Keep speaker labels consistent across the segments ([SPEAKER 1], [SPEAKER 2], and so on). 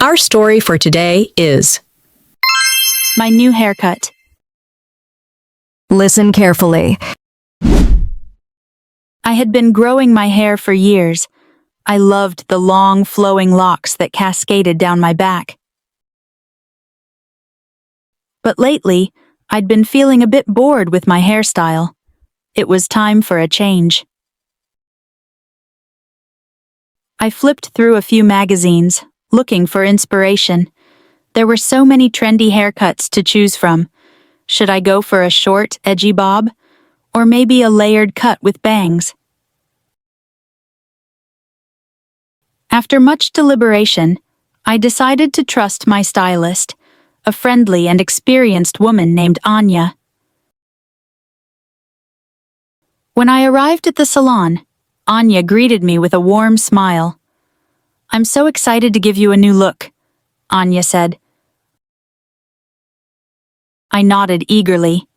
[SPEAKER 1] Our story for today is
[SPEAKER 2] My new haircut.
[SPEAKER 3] Listen carefully.
[SPEAKER 2] I had been growing my hair for years. I loved the long, flowing locks that cascaded down my back. But lately, I'd been feeling a bit bored with my hairstyle. It was time for a change. I flipped through a few magazines, looking for inspiration. There were so many trendy haircuts to choose from. Should I go for a short, edgy bob? Or maybe a layered cut with bangs? After much deliberation, I decided to trust my stylist, a friendly and experienced woman named Anya. When I arrived at the salon, Anya greeted me with a warm smile. "I'm so excited to give you a new look," Anya said. I nodded eagerly.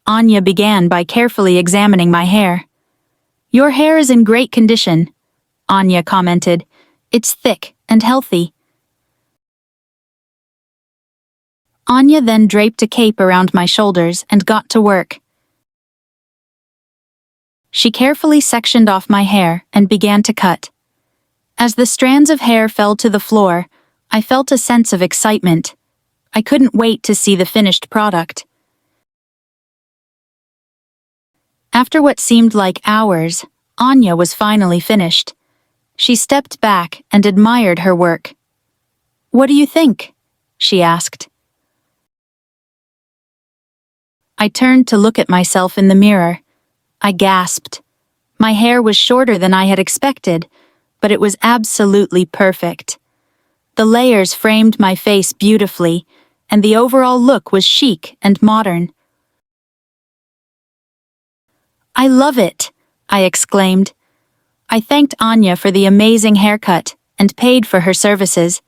[SPEAKER 2] Anya began by carefully examining my hair. "Your hair is in great condition," Anya commented. "It's thick and healthy." Anya then draped a cape around my shoulders and got to work. She carefully sectioned off my hair and began to cut. As the strands of hair fell to the floor, I felt a sense of excitement. I couldn't wait to see the finished product. After what seemed like hours, Anya was finally finished. She stepped back and admired her work. "What do you think?" she asked. I turned to look at myself in the mirror. I gasped. My hair was shorter than I had expected, but it was absolutely perfect. The layers framed my face beautifully, and the overall look was chic and modern. "I love it," I exclaimed. I thanked Anya for the amazing haircut and paid for her services.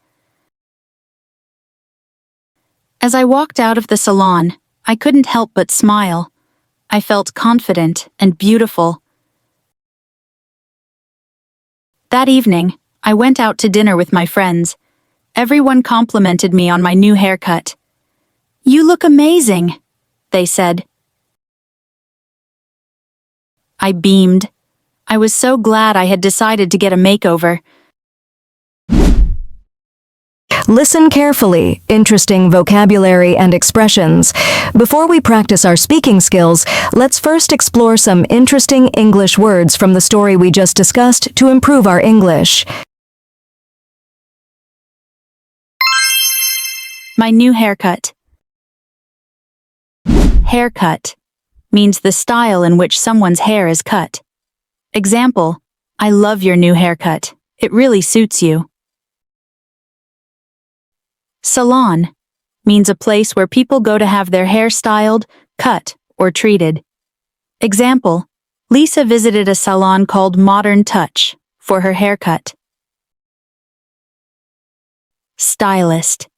[SPEAKER 2] As I walked out of the salon, I couldn't help but smile. I felt confident and beautiful. That evening, I went out to dinner with my friends. Everyone complimented me on my new haircut. "You look amazing," they said. I beamed. I was so glad I had decided to get a makeover.
[SPEAKER 3] Listen carefully. Interesting vocabulary and expressions. Before we practice our speaking skills, let's first explore some interesting English words from the story we just discussed to improve our English.
[SPEAKER 2] My new haircut. Haircut means the style in which someone's hair is cut. Example, "I love your new haircut. It really suits you." Salon means a place where people go to have their hair styled, cut, or treated. Example, Lisa visited a salon called Modern Touch for her haircut. Stylist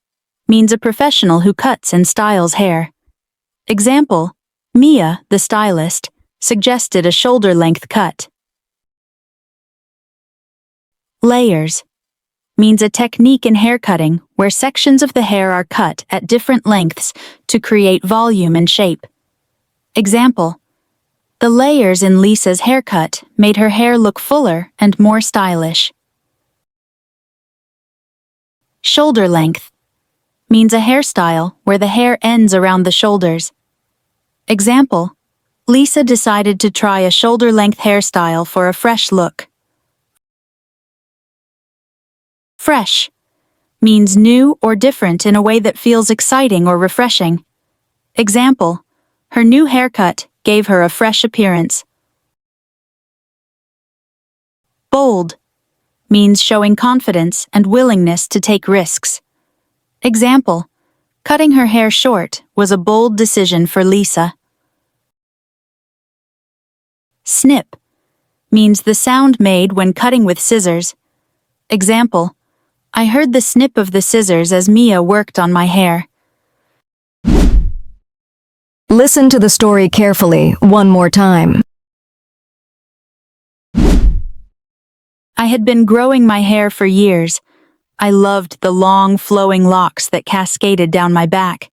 [SPEAKER 2] means a professional who cuts and styles hair. Example, Mia, the stylist, suggested a shoulder-length cut. Layers means a technique in haircutting where sections of the hair are cut at different lengths to create volume and shape. Example, the layers in Lisa's haircut made her hair look fuller and more stylish. Shoulder length means a hairstyle where the hair ends around the shoulders. Example, Lisa decided to try a shoulder-length hairstyle for a fresh look. Fresh means new or different in a way that feels exciting or refreshing. Example, her new haircut gave her a fresh appearance. Bold means showing confidence and willingness to take risks. Example, cutting her hair short was a bold decision for Lisa. Snip means the sound made when cutting with scissors. Example, I heard the snip of the scissors as Mia worked on my hair.
[SPEAKER 3] Listen to the story carefully one more time.
[SPEAKER 2] I had been growing my hair for years. I loved the long, flowing locks that cascaded down my back.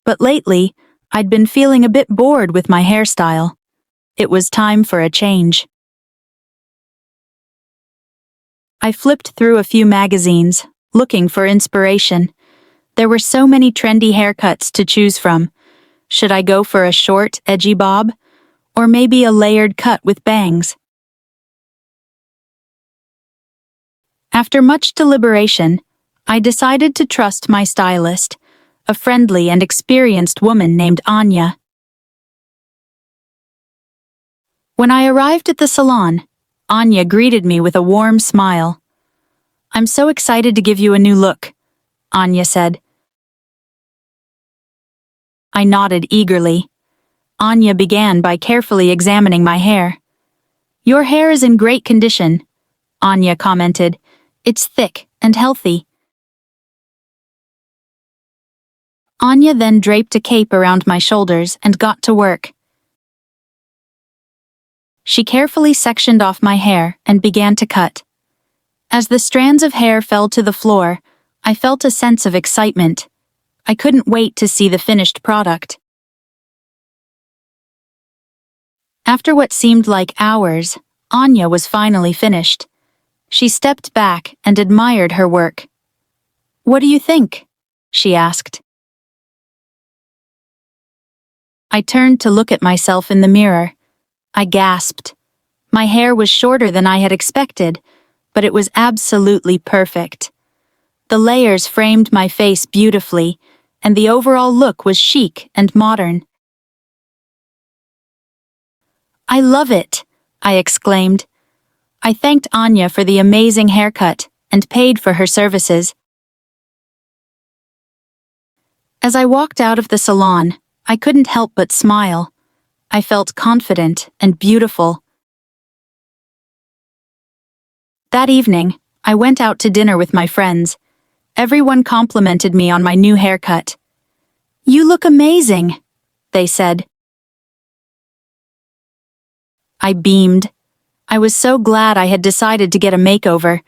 [SPEAKER 2] But lately, I'd been feeling a bit bored with my hairstyle. It was time for a change. I flipped through a few magazines, looking for inspiration. There were so many trendy haircuts to choose from. Should I go for a short, edgy bob? Or maybe a layered cut with bangs? After much deliberation, I decided to trust my stylist, a friendly and experienced woman named Anya. When I arrived at the salon, Anya greeted me with a warm smile. "I'm so excited to give you a new look," Anya said. I nodded eagerly. Anya began by carefully examining my hair. "Your hair is in great condition," Anya commented. "It's thick and healthy." Anya then draped a cape around my shoulders and got to work. She carefully sectioned off my hair and began to cut. As the strands of hair fell to the floor, I felt a sense of excitement. I couldn't wait to see the finished product. After what seemed like hours, Anya was finally finished. She stepped back and admired her work. "What do you think?" she asked. I turned to look at myself in the mirror. I gasped. My hair was shorter than I had expected, but it was absolutely perfect. The layers framed my face beautifully, and the overall look was chic and modern. "I love it," I exclaimed. I thanked Anya for the amazing haircut and paid for her services. As I walked out of the salon, I couldn't help but smile. I felt confident and beautiful. That evening, I went out to dinner with my friends. Everyone complimented me on my new haircut. "You look amazing," they said. I beamed. I was so glad I had decided to get a makeover.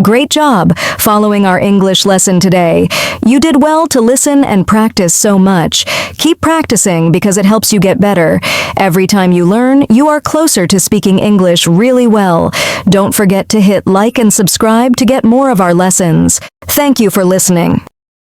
[SPEAKER 3] Great job following our English lesson today. You did well to listen and practice so much. Keep practicing because it helps you get better. Every time you learn, you are closer to speaking English really well. Don't forget to hit like and subscribe to get more of our lessons. Thank you for listening.